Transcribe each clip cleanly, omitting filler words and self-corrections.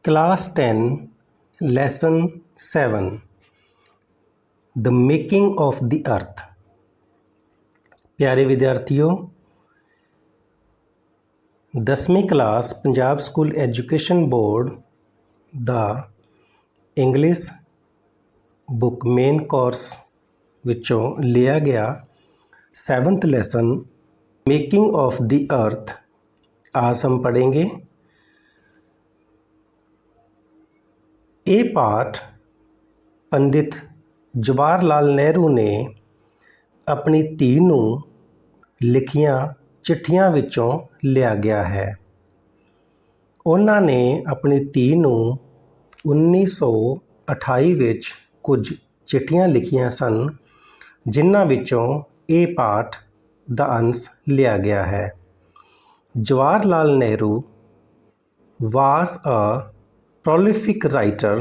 Class 10, Lesson 7 The Making of the Earth। प्यारे विद्यार्थियों, 10वीं class Punjab school education board ਦਾ ਇੰਗਲਿਸ਼ ਬੁੱਕ ਮੇਨ ਕੋਰਸ ਵਿੱਚੋਂ ਲਿਆ ਗਿਆ 7th lesson making of the earth आज हम पढ़ेंगे। ये पाठ पंडित जवाहर लाल नेहरू ने अपनी धी ਨੂੰ ਲਿਖੀਆਂ ਚਿੱਠੀਆਂ ਵਿੱਚੋਂ ਲਿਆ ਗਿਆ ਹੈ। ਉਹਨਾਂ ਨੇ ਆਪਣੀ ਧੀ ਨੂੰ 1928 ਵਿੱਚ ਕੁਝ ਚਿੱਠੀਆਂ ਲਿਖੀਆਂ ਸਨ, ਜਿਨ੍ਹਾਂ ਵਿੱਚੋਂ ਇਹ ਪਾਠ ਦਾ ਅੰਸ਼ ਲਿਆ ਗਿਆ ਹੈ। Jawahar Lal Nehru was a prolific writer।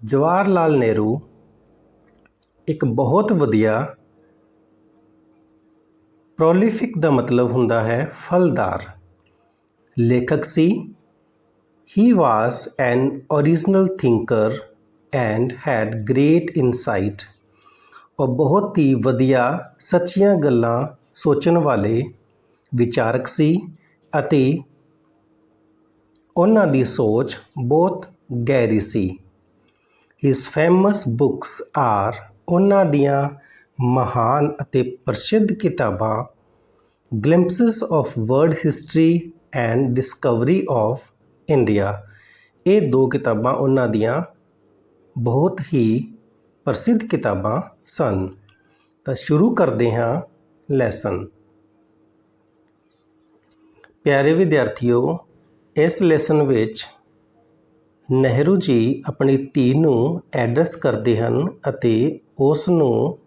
Jawahar Lal Nehru ਇੱਕ ਬਹੁਤ ਵਧੀਆ, prolific ਦਾ ਮਤਲਬ ਹੁੰਦਾ ਹੈ ਫਲਦਾਰ, ਲੇਖਕ ਸੀ। He was an original thinker and had great insight। ਉਹ ਬਹੁਤ ਹੀ ਵਧੀਆ ਸੱਚੀਆਂ ਗੱਲਾਂ ਸੋਚਣ ਵਾਲੇ ਵਿਚਾਰਕ ਸੀ ਅਤੇ ਉਹਨਾਂ ਦੀ ਸੋਚ ਬਹੁਤ ਗਹਿਰੀ ਸੀ। His famous books are ਉਹਨਾਂ ਦੀਆਂ ਮਹਾਨ ਅਤੇ ਪ੍ਰਸਿੱਧ ਕਿਤਾਬਾਂ Glimpses of World History and Discovery of India। ਇਹ ਦੋ ਕਿਤਾਬਾਂ ਉਹਨਾਂ ਦੀਆਂ ਬਹੁਤ ਹੀ ਪ੍ਰਸਿੱਧ ਕਿਤਾਬਾਂ ਸਨ। ਤਾਂ ਸ਼ੁਰੂ ਕਰਦੇ ਹਾਂ ਲੈਸਨ। ਪਿਆਰੇ ਵਿਦਿਆਰਥੀਓ, ਇਸ ਲੈਸਨ ਵਿੱਚ ਨਹਿਰੂ ਜੀ ਆਪਣੀ ਧੀ ਨੂੰ ਐਡਰੈਸ ਕਰਦੇ ਹਨ ਅਤੇ ਉਸ ਨੂੰ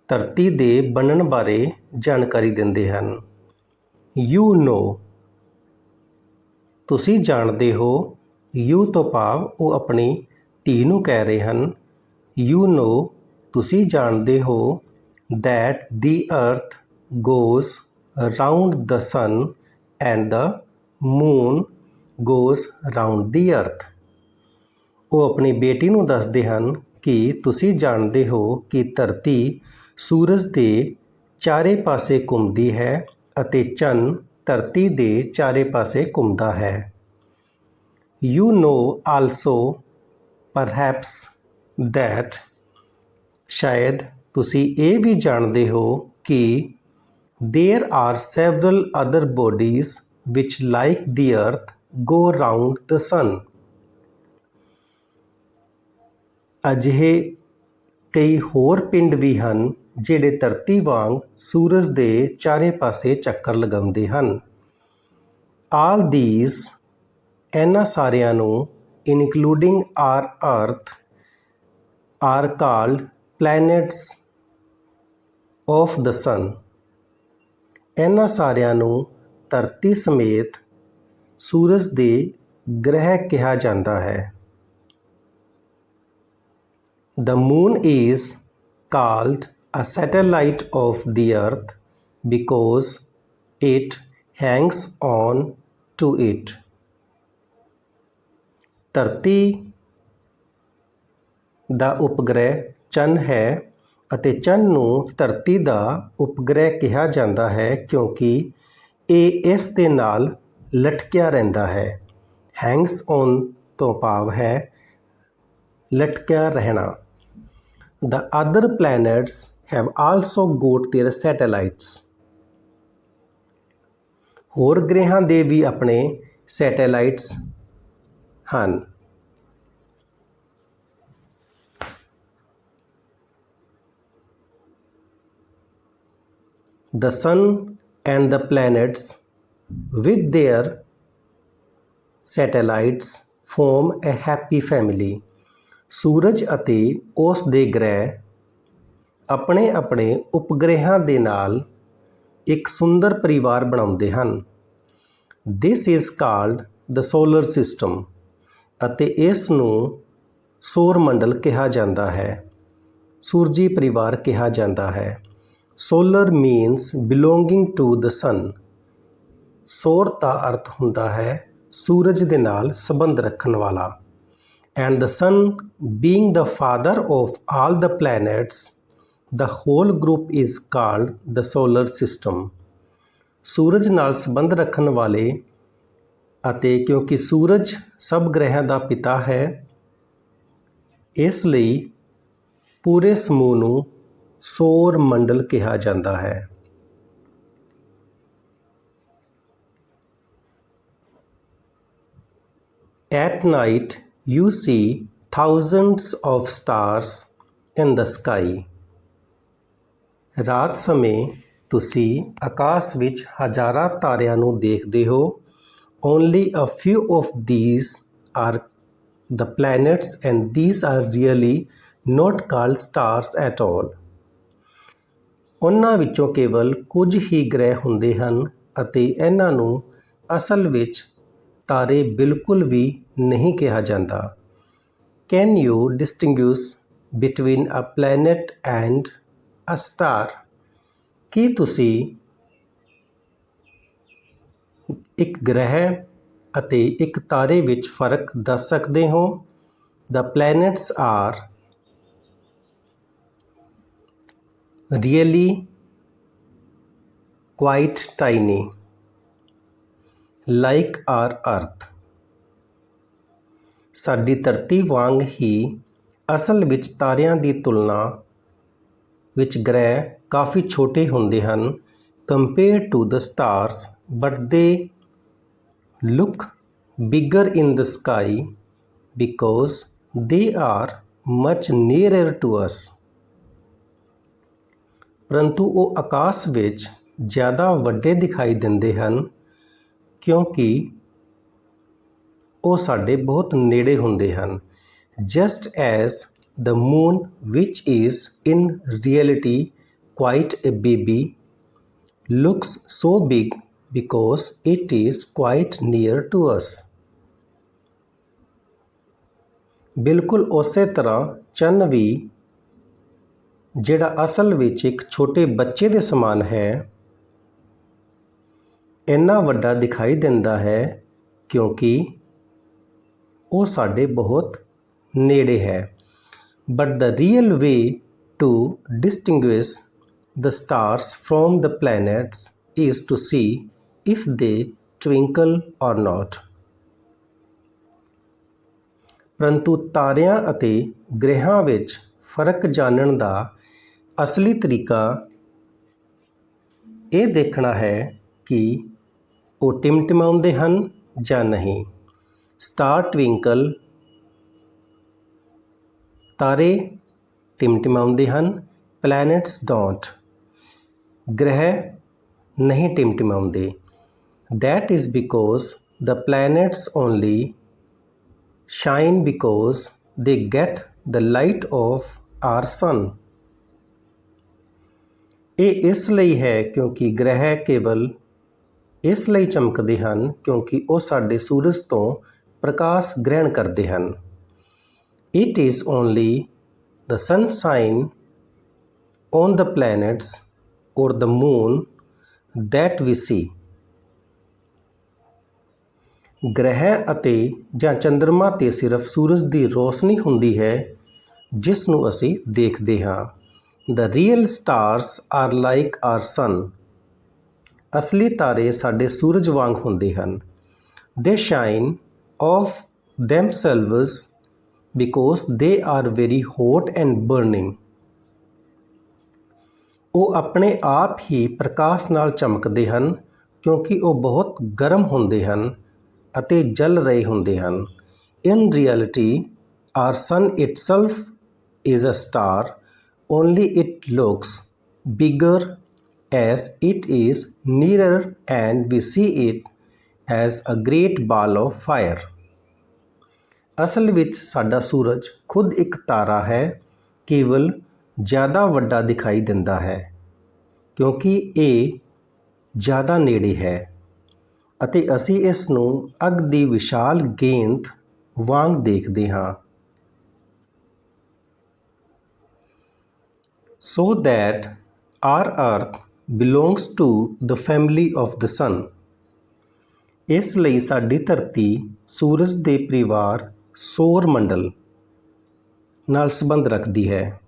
ਧਰਤੀ ਦੇ ਬਣਨ ਬਾਰੇ ਜਾਣਕਾਰੀ ਦਿੰਦੇ ਹਨ। ਯੂ ਨੋ, ਤੁਸੀਂ ਜਾਣਦੇ ਹੋ। ਯੂ ਤੋਂ ਭਾਵ ਉਹ ਆਪਣੀ ਧੀ ਨੂੰ ਕਹਿ ਰਹੇ ਹਨ। ਯੂ ਨੋ, ਤੁਸੀਂ ਜਾਣਦੇ ਹੋ। That the earth goes round the sun and the moon goes round the earth. ਉਹ ਆਪਣੀ ਬੇਟੀ ਨੂੰ ਦੱਸਦੇ ਹਨ ਕਿ ਤੁਸੀਂ ਜਾਣਦੇ ਹੋ ਕਿ ਧਰਤੀ ਸੂਰਜ ਦੇ ਚਾਰੇ ਪਾਸੇ ਘੁੰਮਦੀ ਹੈ ਅਤੇ ਚੰਨ ਧਰਤੀ ਦੇ ਚਾਰੇ ਪਾਸੇ ਘੁੰਮਦਾ ਹੈ। ਯੂ ਨੋ ਆਲਸੋ ਪਰਹੈਪਸ ਦੈਟ, ਸ਼ਾਇਦ ਤੁਸੀਂ ਇਹ ਵੀ ਜਾਣਦੇ ਹੋ ਕਿ there are several other bodies which like the earth go round the sun। ਅਜਿਹੇ ਕਈ ਹੋਰ ਪਿੰਡ ਵੀ ਹਨ ਜਿਹੜੇ ਧਰਤੀ ਵਾਂਗ ਸੂਰਜ ਦੇ ਚਾਰੇ ਪਾਸੇ ਚੱਕਰ ਲਗਾਉਂਦੇ ਹਨ। all these, ਇਹਨਾਂ ਸਾਰਿਆਂ ਨੂੰ including our earth, are called planets of the sun। ਇਹਨਾਂ ਸਾਰਿਆਂ ਨੂੰ ਧਰਤੀ ਸਮੇਤ ਸੂਰਜ ਦੇ ਗ੍ਰਹਿ ਕਿਹਾ ਜਾਂਦਾ ਹੈ। The moon is called a satellite of the earth because it hangs on to it। ਧਰਤੀ ਦਾ ਉਪਗ੍ਰਹਿ ਚੰਨ ਹੈ ਅਤੇ ਚੰਨ ਨੂੰ ਧਰਤੀ ਦਾ ਉਪਗ੍ਰਹਿ ਕਿਹਾ ਜਾਂਦਾ ਹੈ ਕਿਉਂਕਿ ਇਹ ਇਸ ਦੇ ਨਾਲ ਲਟਕਿਆ ਰਹਿੰਦਾ ਹੈ। ਹੈਂਗਸ ਔਨ ਤੋਂ ਭਾਵ ਹੈ ਲਟਕਿਆ ਰਹਿਣਾ। The other planets have also got their satellites। ਹੋਰ ਗ੍ਰਹਿਆਂ ਦੇ ਵੀ ਆਪਣੇ ਸੈਟੇਲਾਈਟਸ ਹਨ। The sun and the planets with their satellites form a happy family। ਸੂਰਜ ਅਤੇ ਉਸ ਦੇ ਗ੍ਰਹਿ ਆਪਣੇ ਆਪਣੇ ਉਪਗ੍ਰਹਿਆਂ ਦੇ ਨਾਲ ਇੱਕ ਸੁੰਦਰ ਪਰਿਵਾਰ ਬਣਾਉਂਦੇ ਹਨ। This is called the solar system। ਅਤੇ ਇਸ ਨੂੰ ਸੌਰ ਮੰਡਲ ਕਿਹਾ ਜਾਂਦਾ ਹੈ, ਸੂਰਜੀ ਪਰਿਵਾਰ ਕਿਹਾ ਜਾਂਦਾ ਹੈ। Solar means belonging to the sun। ਸੌਰ ਦਾ ਅਰਥ ਹੁੰਦਾ ਹੈ ਸੂਰਜ ਦੇ ਨਾਲ ਸੰਬੰਧ ਰੱਖਣ ਵਾਲਾ। And the sun being the father of all the planets, the whole group is called the solar system. ਸੂਰਜ ਨਾਲ ਸੰਬੰਧ ਰੱਖਣ ਵਾਲੇ ਅਤੇ ਕਿਉਂਕਿ ਸੂਰਜ ਸਭ ਗ੍ਰਹਿਆਂ ਦਾ ਪਿਤਾ ਹੈ, ਇਸ ਲਈ ਪੂਰੇ ਸਮੂਹ ਨੂੰ ਸੌਰ ਮੰਡਲ ਕਿਹਾ ਜਾਂਦਾ ਹੈ। At night you see thousands of stars in the sky. ਰਾਤ ਸਮੇਂ ਤੁਸੀਂ ਆਕਾਸ਼ ਵਿੱਚ ਹਜ਼ਾਰਾਂ ਤਾਰਿਆਂ ਨੂੰ ਦੇਖਦੇ ਹੋ। Only a few of these are the planets and these are really not called stars at all. ਉਹਨਾਂ ਵਿੱਚੋਂ ਕੇਵਲ ਕੁਝ ਹੀ ਗ੍ਰਹਿ ਹੁੰਦੇ ਹਨ ਅਤੇ ਇਹਨਾਂ ਨੂੰ ਅਸਲ ਵਿੱਚ ਤਾਰੇ ਬਿਲਕੁਲ ਵੀ ਨਹੀਂ ਕਿਹਾ ਜਾਂਦਾ। Can you distinguish between a planet and a star? ਕੀ ਤੁਸੀਂ ਇੱਕ ਗ੍ਰਹਿ ਅਤੇ ਇੱਕ ਤਾਰੇ ਵਿੱਚ ਫਰਕ ਦੱਸ ਸਕਦੇ ਹੋ? The planets are really quite tiny, like our Earth. ਸਾਡੀ ਧਰਤੀ ਵਾਂਗ ਹੀ ਅਸਲ ਵਿੱਚ ਤਾਰਿਆਂ ਦੀ ਤੁਲਨਾ ਵਿੱਚ ਗ੍ਰਹਿ ਕਾਫੀ ਛੋਟੇ ਹੁੰਦੇ ਹਨ compared to the stars, but they look bigger in the sky because they are much nearer to us. ਪਰੰਤੂ ਉਹ ਆਕਾਸ਼ ਵਿੱਚ ਜ਼ਿਆਦਾ ਵੱਡੇ ਦਿਖਾਈ ਦਿੰਦੇ ਹਨ ਕਿਉਂਕਿ ਉਹ ਸਾਡੇ ਬਹੁਤ ਨੇੜੇ ਹੁੰਦੇ ਹਨ। Just as the moon which is in reality quite a baby looks so big because it is quite near to us. ਬਿਲਕੁਲ ਉਸੇ ਤਰ੍ਹਾਂ ਚੰਨ ਵੀ, ਜਿਹੜਾ ਅਸਲ ਵਿੱਚ ਇੱਕ ਛੋਟੇ ਬੱਚੇ ਦੇ ਸਮਾਨ ਹੈ, ਇੰਨਾ ਵੱਡਾ ਦਿਖਾਈ ਦਿੰਦਾ ਹੈ ਕਿਉਂਕਿ ਉਹ ਸਾਡੇ ਬਹੁਤ ਨੇੜੇ ਹੈ। But the real way to distinguish the stars from the planets is to see if they twinkle ਔਰ ਨੋਟ। ਪਰੰਤੂ ਤਾਰਿਆਂ ਅਤੇ ਗ੍ਰਹਿਆਂ ਵਿੱਚ ਫਰਕ ਜਾਣਨ ਦਾ ਅਸਲੀ ਤਰੀਕਾ ਇਹ ਦੇਖਣਾ ਹੈ ਕਿ ਉਹ ਟਿਮਟਿਮਾਉਂਦੇ ਹਨ ਜਾਂ ਨਹੀਂ। ਸਟਾਰ ਟਵਿੰਕਲ, ਤਾਰੇ ਟਿਮਟਿਮਾਉਂਦੇ ਹਨ, ਪਲੈਨਟਸ ਡੋਂਟ। ਗ੍ਰਹਿ ਨਹੀਂ ਟਿਮਟਿਮਾਉਂਦੇ। That is because the planets only shine because they get the light of our sun. ਇਹ ਇਸ ਲਈ ਹੈ ਕਿਉਂਕਿ ਗ੍ਰਹਿ ਕੇਵਲ ਇਸ ਲਈ ਚਮਕਦੇ ਹਨ ਕਿਉਂਕਿ ਉਹ ਸਾਡੇ ਸੂਰਜ ਤੋਂ ਪ੍ਰਕਾਸ਼ ਗ੍ਰਹਿਣ ਕਰਦੇ ਹਨ। It is only the sunshine on the planets ਔਰ ਦ ਮੂਨ ਦੈਟ ਵੀ ਸੀ। ਗ੍ਰਹਿ ਅਤੇ ਜਾਂ ਚੰਦਰਮਾ 'ਤੇ ਸਿਰਫ ਸੂਰਜ ਦੀ ਰੋਸ਼ਨੀ ਹੁੰਦੀ ਹੈ ਜਿਸ ਨੂੰ ਅਸੀਂ ਦੇਖਦੇ ਹਾਂ। The real stars are like our sun. ਅਸਲੀ ਤਾਰੇ ਸਾਡੇ ਸੂਰਜ ਵਾਂਗ ਹੁੰਦੇ ਹਨ। They shine of themselves because they are very hot and burning. ਉਹ ਆਪਣੇ ਆਪ ਹੀ ਪ੍ਰਕਾਸ਼ ਨਾਲ ਚਮਕਦੇ ਹਨ ਕਿਉਂਕਿ ਉਹ ਬਹੁਤ ਗਰਮ ਹੁੰਦੇ ਹਨ ਅਤੇ ਜਲ ਰਹੇ ਹੁੰਦੇ ਹਨ। In reality, our sun itself is a star, only it looks bigger as it is nearer and we see it as a great ball of fire. ਅਸਲ ਵਿੱਚ ਸਾਡਾ ਸੂਰਜ ਖੁਦ ਇੱਕ ਤਾਰਾ ਹੈ, ਕੇਵਲ ਜ਼ਿਆਦਾ ਵੱਡਾ ਦਿਖਾਈ ਦਿੰਦਾ ਹੈ ਕਿਉਂਕਿ ਇਹ ਜ਼ਿਆਦਾ ਨੇੜੇ ਹੈ ਅਤੇ ਅਸੀਂ ਇਸ ਨੂੰ ਅੱਗ ਦੀ ਵਿਸ਼ਾਲ ਗੇਂਦ ਵਾਂਗ ਦੇਖਦੇ ਹਾਂ। So that our earth belongs to the family of the sun. ਇਸ ਲਈ ਸਾਡੀ ਧਰਤੀ ਸੂਰਜ ਦੇ ਪਰਿਵਾਰ ਸੌਰ ਮੰਡਲ ਨਾਲ ਸੰਬੰਧ ਰੱਖਦੀ ਹੈ।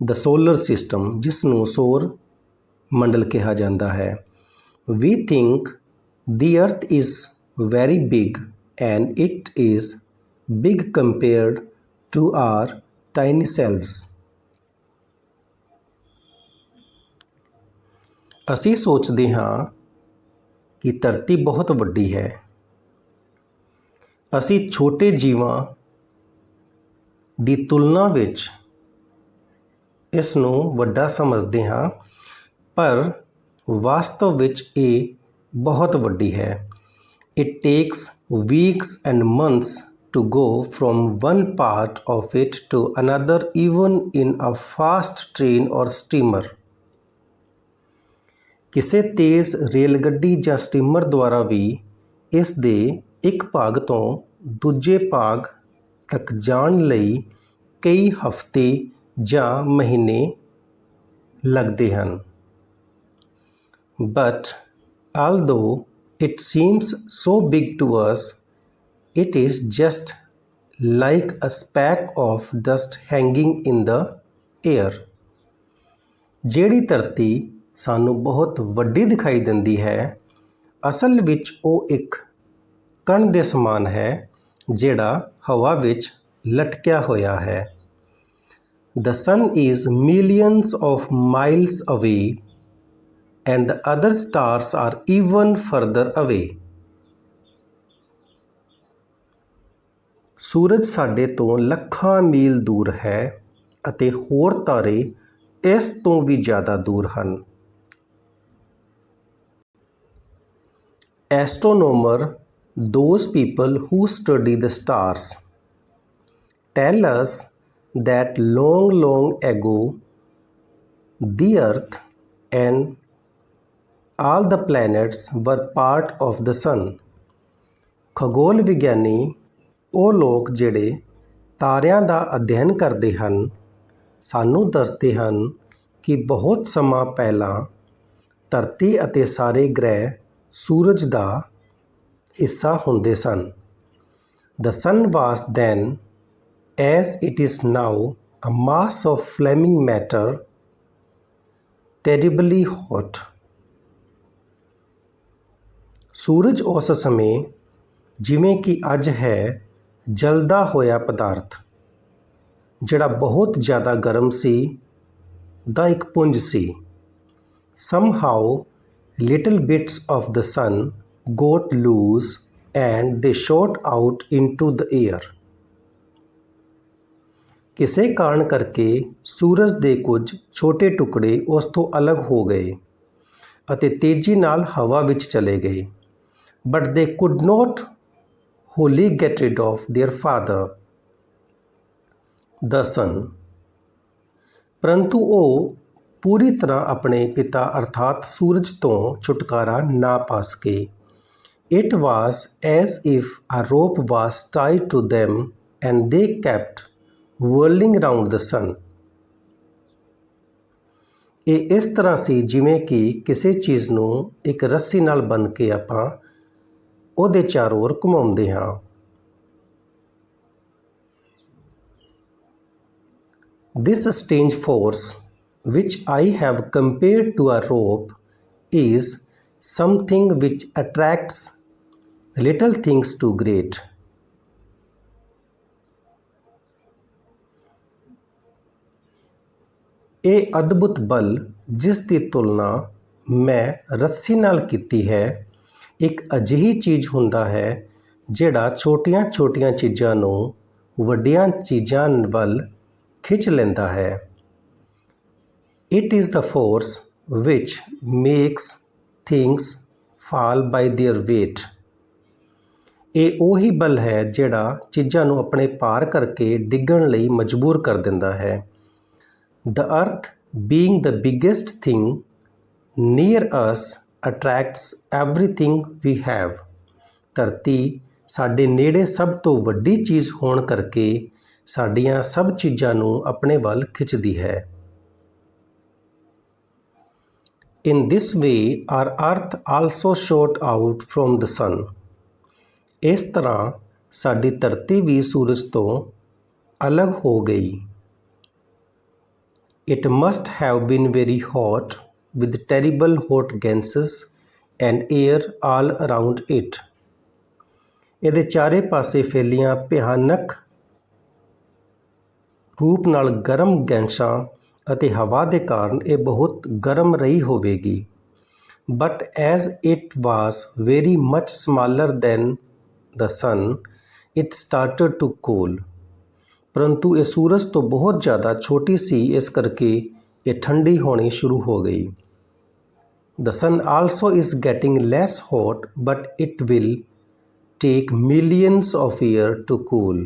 ਦ ਸੋਲਰ ਸਿਸਟਮ, ਜਿਸ ਨੂੰ ਸੌਰ ਮੰਡਲ ਕਿਹਾ ਜਾਂਦਾ ਹੈ। We think the earth is very big and it is big compared to our tiny selves. ਅਸੀਂ ਸੋਚਦੇ ਹਾਂ ਕਿ ਧਰਤੀ ਬਹੁਤ ਵੱਡੀ ਹੈ। ਅਸੀਂ ਛੋਟੇ ਜੀਵਾਂ ਦੀ ਤੁਲਨਾ ਵਿੱਚ ਇਸ ਨੂੰ ਵੱਡਾ ਸਮਝਦੇ ਹਾਂ, ਪਰ ਵਾਸਤਵ ਵਿੱਚ ਇਹ ਬਹੁਤ ਵੱਡੀ ਹੈ। It takes weeks and months to go from one part of it to another, even in a fast train or steamer. ਕਿਸੇ ਤੇਜ਼ ਰੇਲਗੱਡੀ ਜਾਂ ਸਟੀਮਰ ਦੁਆਰਾ ਵੀ ਇਸ ਦੇ ਇੱਕ ਭਾਗ ਤੋਂ ਦੂਜੇ ਭਾਗ ਤੱਕ ਜਾਣ ਲਈ ਕਈ ਹਫ਼ਤੇ ਜਾਂ ਮਹੀਨੇ ਲੱਗਦੇ ਹਨ। But although it seems so big to us, it is just like a speck of dust hanging in the air. ਜਿਹੜੀ ਧਰਤੀ ਸਾਨੂੰ ਬਹੁਤ ਵੱਡੀ ਦਿਖਾਈ ਦਿੰਦੀ ਹੈ, ਅਸਲ ਵਿੱਚ ਉਹ ਇੱਕ ਕਣ ਦੇ ਸਮਾਨ ਹੈ ਜਿਹੜਾ ਹਵਾ ਵਿੱਚ ਲਟਕਿਆ ਹੋਇਆ ਹੈ। The sun is millions of miles away and the other stars are even further away. ਸੂਰਜ ਸਾਡੇ ਤੋਂ ਲੱਖਾਂ ਮੀਲ ਦੂਰ ਹੈ ਅਤੇ ਹੋਰ ਤਾਰੇ ਇਸ ਤੋਂ ਵੀ ਜ਼ਿਆਦਾ ਦੂਰ ਹਨ। Astronomer, those people who study the stars, tell us that long ago the earth and all the planets were part of the sun. ਖਗੋਲ ਵਿਗਿਆਨੀ ਉਹ ਲੋਕ ਜਿਹੜੇ ਤਾਰਿਆਂ ਦਾ ਅਧਿਐਨ ਕਰਦੇ ਹਨ, ਸਾਨੂੰ ਦੱਸਦੇ ਹਨ ਕਿ ਬਹੁਤ ਸਮਾਂ ਪਹਿਲਾਂ ਧਰਤੀ ਅਤੇ ਸਾਰੇ ਗ੍ਰਹਿ ਸੂਰਜ ਦਾ ਹਿੱਸਾ ਹੁੰਦੇ ਸਨ। The sun was then, as it is now, a mass of flaming matter, terribly hot. ਸੂਰਜ ਉਸ ਸਮੇਂ ਜਿਵੇਂ ਕਿ ਅੱਜ ਹੈ ਜਲਦਾ ਹੋਇਆ ਪਦਾਰਥ, ਜਿਹੜਾ ਬਹੁਤ ਜ਼ਿਆਦਾ ਗਰਮ ਸੀ, ਦਾ ਇੱਕ ਪੁੰਜ ਸੀ। Somehow little bits of the sun got loose and they shot out into the air. ਕਿਸੇ ਕਾਰਨ ਕਰਕੇ ਸੂਰਜ ਦੇ ਕੁਝ ਛੋਟੇ ਟੁਕੜੇ ਉਸ ਤੋਂ ਅਲੱਗ ਹੋ ਗਏ ਅਤੇ ਤੇਜ਼ੀ ਨਾਲ ਹਵਾ ਵਿੱਚ ਚਲੇ ਗਏ। But they could not wholly get rid of their father, the sun. ਪਰੰਤੂ ਉਹ ਪੂਰੀ ਤਰ੍ਹਾਂ ਆਪਣੇ ਪਿਤਾ ਅਰਥਾਤ ਸੂਰਜ ਤੋਂ ਛੁਟਕਾਰਾ ਨਾ ਪਾ ਸਕੇ। It was as if a rope was tied to them and they kept whirling round the sun. ਇਹ ਇਸ ਤਰ੍ਹਾਂ ਸੀ ਜਿਵੇਂ ਕਿ ਕਿਸੇ ਚੀਜ਼ ਨੂੰ ਇੱਕ ਰੱਸੀ ਨਾਲ ਬੰਨ੍ਹ ਕੇ ਆਪਾਂ ਉਹਦੇ ਚਾਰੋਂ ओर ਘੁਮਾਉਂਦੇ ਹਾਂ। This strange force, which I have compared to a rope, is something which attracts little things to great. ਇਹ ਅਦਭੁਤ ਬਲ ਜਿਸ ਦੀ ਤੁਲਨਾ ਮੈਂ ਰੱਸੀ ਨਾਲ ਕੀਤੀ ਹੈ, ਇੱਕ ਅਜਿਹੀ ਚੀਜ਼ ਹੁੰਦਾ ਹੈ ਜਿਹੜਾ ਛੋਟੀਆਂ ਚੀਜ਼ਾਂ ਨੂੰ ਵੱਡੀਆਂ ਚੀਜ਼ਾਂ ਵੱਲ ਖਿੱਚ ਲੈਂਦਾ ਹੈ। It is the force which makes things fall by their weight. ਇਹ ਉਹੀ ਬਲ ਹੈ ਜਿਹੜਾ ਚੀਜ਼ਾਂ ਨੂੰ ਆਪਣੇ ਭਾਰ ਕਰਕੇ ਡਿੱਗਣ ਲਈ ਮਜਬੂਰ ਕਰ ਦਿੰਦਾ ਹੈ। The earth, being the biggest thing near us, attracts everything we have. ਧਰਤੀ ਸਾਡੇ ਨੇੜੇ ਸਭ ਤੋਂ ਵੱਡੀ ਚੀਜ਼ ਹੋਣ ਕਰਕੇ ਸਾਡੀਆਂ ਸਭ ਚੀਜ਼ਾਂ ਨੂੰ ਆਪਣੇ ਵੱਲ ਖਿੱਚਦੀ ਹੈ। In this way, our earth also shot out from the sun. ਇਸ ਤਰ੍ਹਾਂ ਸਾਡੀ ਧਰਤੀ ਵੀ ਸੂਰਜ ਤੋਂ ਅਲੱਗ ਹੋ ਗਈ। It must have been very hot with terrible hot gases and air all around it. ਇਹਦੇ ਚਾਰੇ ਪਾਸੇ ਫੈਲੀਆਂ ਭਿਆਨਕ ਰੂਪ ਨਾਲ ਗਰਮ ਗੈਸਾਂ ਅਤੇ ਹਵਾ ਦੇ ਕਾਰਨ ਇਹ ਬਹੁਤ ਗਰਮ ਰਹੀ ਹੋਵੇਗੀ। But as it was very much smaller than the sun, it started to cool. ਪਰੰਤੂ ਇਹ ਸੂਰਜ ਤੋਂ ਬਹੁਤ ਜ਼ਿਆਦਾ ਛੋਟੀ ਸੀ, ਇਸ ਕਰਕੇ ਇਹ ਠੰਡੀ ਹੋਣੀ ਸ਼ੁਰੂ ਹੋ ਗਈ। The sun also is getting less hot, but it will take millions of years to cool.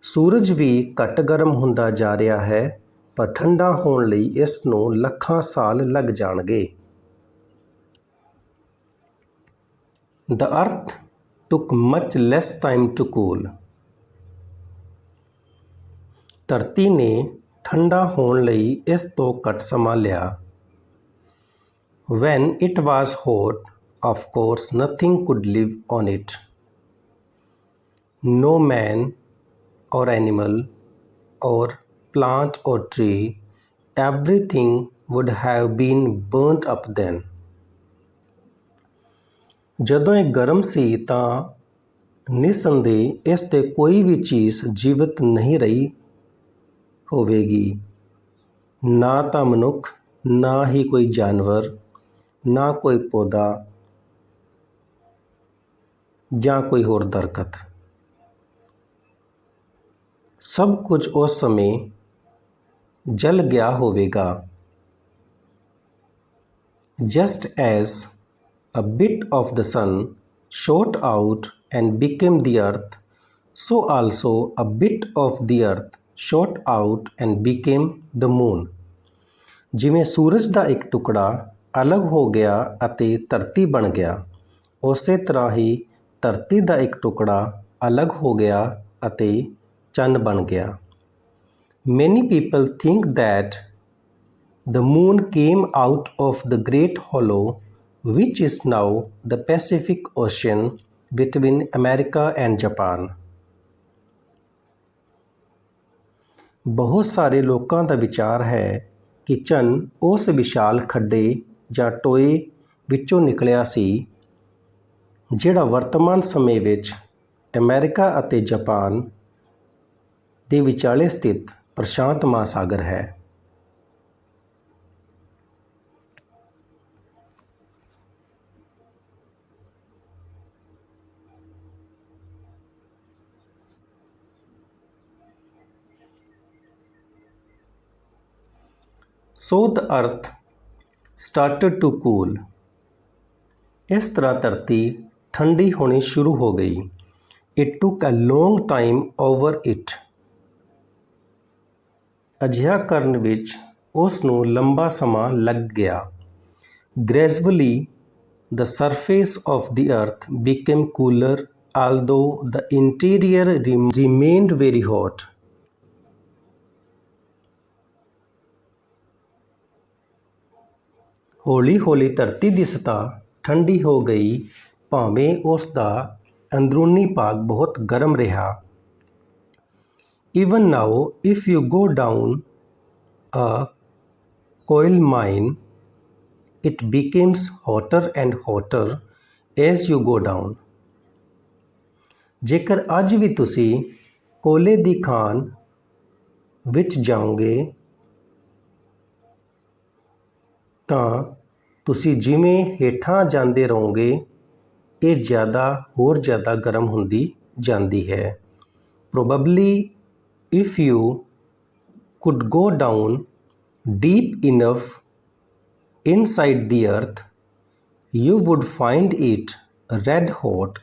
ਸੂਰਜ ਵੀ ਘੱਟ ਗਰਮ ਹੁੰਦਾ ਜਾ ਰਿਹਾ ਹੈ, ਪਰ ਠੰਡਾ ਹੋਣ ਲਈ ਇਸ ਨੂੰ ਲੱਖਾਂ ਸਾਲ ਲੱਗ ਜਾਣਗੇ। The earth took much less time to cool. ਧਰਤੀ ਨੇ ਠੰਡਾ ਹੋਣ ਲਈ ਇਸ ਤੋਂ ਘੱਟ ਸਮਾਂ ਲਿਆ। When it was hot, of course nothing could live on it. No man or animal or plant or tree, everything would have been burnt up then. ਜਦੋਂ ਇਹ ਗਰਮ ਸੀ ਤਾਂ ਨਿਸੰਦੇਹ ਇਸ 'ਤੇ ਕੋਈ ਵੀ ਚੀਜ਼ ਜੀਵਤ ਨਹੀਂ ਰਹੀ ਹੋਵੇਗੀ। ਨਾ ਤਾਂ ਮਨੁੱਖ, ਨਾ ਹੀ ਕੋਈ ਜਾਨਵਰ, ਨਾ ਕੋਈ ਪੌਦਾ ਜਾਂ ਕੋਈ ਹੋਰ ਦਰਖਤ। ਸਭ ਕੁਝ ਉਸ ਸਮੇਂ ਜਲ ਗਿਆ ਹੋਵੇਗਾ। Just as a bit of the sun shot out and became the earth, so also a bit of the earth shot out and became the moon. ਜਿਵੇਂ ਸੂਰਜ ਦਾ ਇੱਕ ਟੁਕੜਾ ਅਲੱਗ ਹੋ ਗਿਆ ਅਤੇ ਧਰਤੀ ਬਣ ਗਿਆ, ਉਸੇ ਤਰ੍ਹਾਂ ਹੀ ਧਰਤੀ ਦਾ ਇੱਕ ਟੁਕੜਾ ਅਲੱਗ ਹੋ ਗਿਆ ਅਤੇ ਚੰਨ ਬਣ ਗਿਆ। Many people think that the moon came out of the great hollow which is now the Pacific Ocean between America and Japan. ਬਹੁਤ ਸਾਰੇ ਲੋਕਾਂ ਦਾ ਵਿਚਾਰ ਹੈ ਕਿ ਚੰਨ ਉਸ ਵਿਸ਼ਾਲ ਖੱਡੇ ਜਾਂ ਟੋਏ ਵਿੱਚੋਂ ਨਿਕਲਿਆ ਸੀ ਜਿਹੜਾ ਵਰਤਮਾਨ ਸਮੇਂ ਵਿੱਚ ਅਮਰੀਕਾ ਅਤੇ ਜਾਪਾਨ ਦੇ ਵਿਚਾਲੇ ਸਥਿਤ ਪ੍ਰਸ਼ਾਂਤ ਮਹਾਸਾਗਰ ਹੈ। So the earth started to cool. ਇਸ ਤਰ੍ਹਾਂ ਧਰਤੀ ਠੰਡੀ ਹੋਣੀ ਸ਼ੁਰੂ ਹੋ ਗਈ। It took a long time over it. ਅਜਿਹਾ ਕਰਨ ਵਿੱਚ ਉਸ ਨੂੰ ਲੰਬਾ ਸਮਾਂ ਲੱਗ ਗਿਆ। Gradually, the surface of the earth became cooler, although the interior remained very hot. ਹੌਲੀ ਹੌਲੀ ਧਰਤੀ ਦੀ ਸਤਹ ਠੰਡੀ ਹੋ ਗਈ, ਭਾਵੇਂ ਉਸ ਦਾ ਅੰਦਰੂਨੀ ਭਾਗ ਬਹੁਤ ਗਰਮ ਰਿਹਾ। Even now, if you go down a coal mine, it becomes hotter and hotter as you go down. ਜੇਕਰ ਅੱਜ ਵੀ ਤੁਸੀਂ ਕੋਲੇ ਦੀ ਖਾਨ ਵਿੱਚ ਜਾਓਗੇ ਤਾਂ ਤੁਸੀਂ ਜਿਵੇਂ ਹੇਠਾਂ ਜਾਂਦੇ ਰਹੋਗੇ ਇਹ ਹੋਰ ਜ਼ਿਆਦਾ ਗਰਮ ਹੁੰਦੀ ਜਾਂਦੀ ਹੈ। Probably if you could go down deep enough inside the earth, you would find it red hot.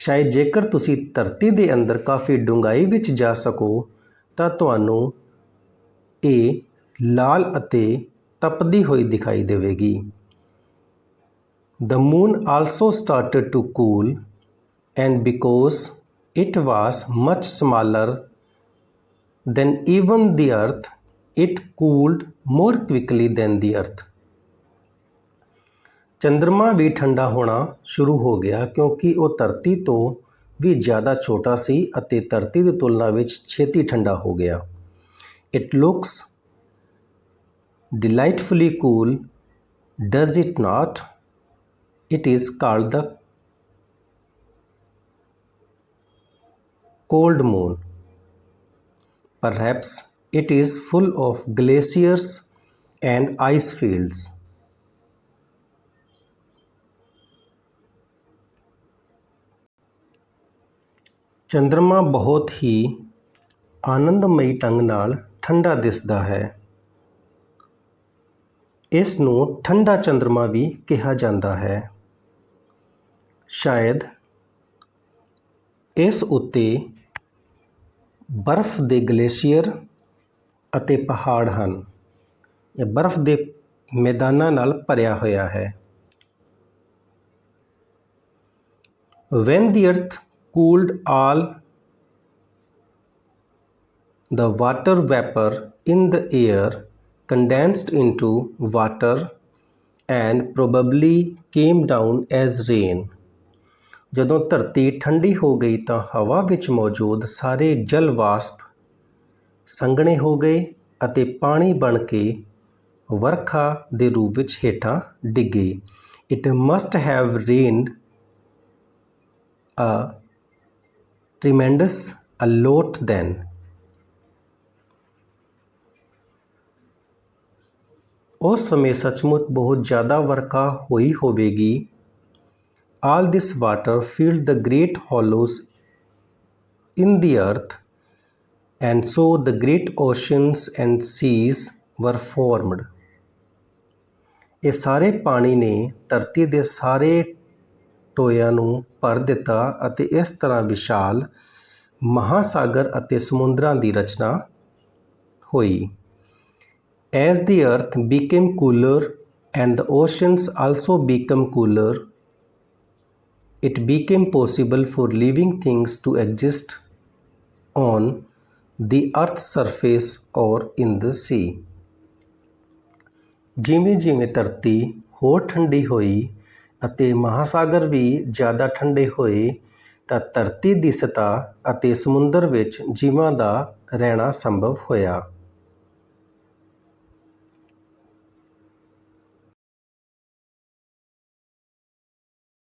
ਸ਼ਾਇਦ ਜੇਕਰ ਤੁਸੀਂ ਧਰਤੀ ਦੇ ਅੰਦਰ ਕਾਫੀ ਡੂੰਘਾਈ ਵਿੱਚ ਜਾ ਸਕੋ ਤਾਂ ਤੁਹਾਨੂੰ ਇਹ ਲਾਲ ਅਤੇ ਤਪਦੀ ਹੋਈ ਦਿਖਾਈ ਦੇਵੇਗੀ। The moon also started to cool, and because it was much smaller, then even the earth, it cooled more quickly than the earth। ਚੰਦਰਮਾ ਵੀ ਠੰਡਾ ਹੋਣਾ ਸ਼ੁਰੂ ਹੋ ਗਿਆ ਕਿਉਂਕਿ ਉਹ ਧਰਤੀ ਤੋਂ ਵੀ ਜ਼ਿਆਦਾ ਛੋਟਾ ਸੀ ਅਤੇ ਧਰਤੀ ਦੀ ਤੁਲਨਾ ਵਿੱਚ ਛੇਤੀ ਠੰਡਾ ਹੋ ਗਿਆ। It looks delightfully cool, does it not? It is called the cold moon. Perhaps it is full of glaciers and ice fields। ਚੰਦਰਮਾ ਬਹੁਤ ਹੀ ਆਨੰਦਮਈ ਢੰਗ ਨਾਲ ਠੰਡਾ ਦਿਸਦਾ ਹੈ। ਇਸ ਨੂੰ ਠੰਡਾ ਚੰਦਰਮਾ ਵੀ ਕਿਹਾ ਜਾਂਦਾ ਹੈ। ਸ਼ਾਇਦ ਇਸ ਉੱਤੇ ਬਰਫ਼ ਦੇ ਗਲੇਸ਼ੀਅਰ ਅਤੇ ਪਹਾੜ ਹਨ। ਇਹ ਬਰਫ਼ ਦੇ ਮੈਦਾਨਾਂ ਨਾਲ ਭਰਿਆ ਹੋਇਆ ਹੈ। When the earth cooled, all the water vapor in the air condensed into water and probably came down as rain। ਜਦੋਂ ਧਰਤੀ ਠੰਡੀ ਹੋ ਗਈ ਤਾਂ ਹਵਾ ਵਿੱਚ ਮੌਜੂਦ ਸਾਰੇ ਜਲ ਵਾਸਪ ਸੰਘਣੇ ਹੋ ਗਏ ਅਤੇ ਪਾਣੀ ਬਣ ਕੇ ਵਰਖਾ ਦੇ ਰੂਪ ਵਿੱਚ ਹੇਠਾਂ ਡਿੱਗੇ। It must have rained a tremendous a lot then। ਉਸ ਸਮੇਂ ਸੱਚਮੁੱਚ ਬਹੁਤ ਜ਼ਿਆਦਾ ਵਰਖਾ ਹੋਈ ਹੋਵੇਗੀ। All this water filled the great hollows in the earth, and so the great oceans and seas were formed। ਇਹ ਸਾਰੇ ਪਾਣੀ ਨੇ ਧਰਤੀ ਦੇ ਸਾਰੇ ਟੋਇਆਂ ਨੂੰ ਭਰ ਦਿੱਤਾ ਅਤੇ ਇਸ ਤਰ੍ਹਾਂ ਵਿਸ਼ਾਲ ਮਹਾਸਾਗਰ ਅਤੇ ਸਮੁੰਦਰਾਂ ਦੀ ਰਚਨਾ ਹੋਈ। As the earth became cooler and the oceans also became cooler, it became possible for living things to exist on the earth's surface or in the sea। ਜਿਵੇਂ ਜਿਵੇਂ ਧਰਤੀ ਹੋਰ ਠੰਡੀ ਹੋਈ ਅਤੇ ਮਹਾਸਾਗਰ ਵੀ ਜ਼ਿਆਦਾ ਠੰਡੇ ਹੋਏ ਤਾਂ ਧਰਤੀ ਦੀ ਸਤ੍ਹਾ ਅਤੇ ਸਮੁੰਦਰ ਵਿੱਚ ਜੀਵਾਂ ਦਾ ਰਹਿਣਾ ਸੰਭਵ ਹੋਇਆ।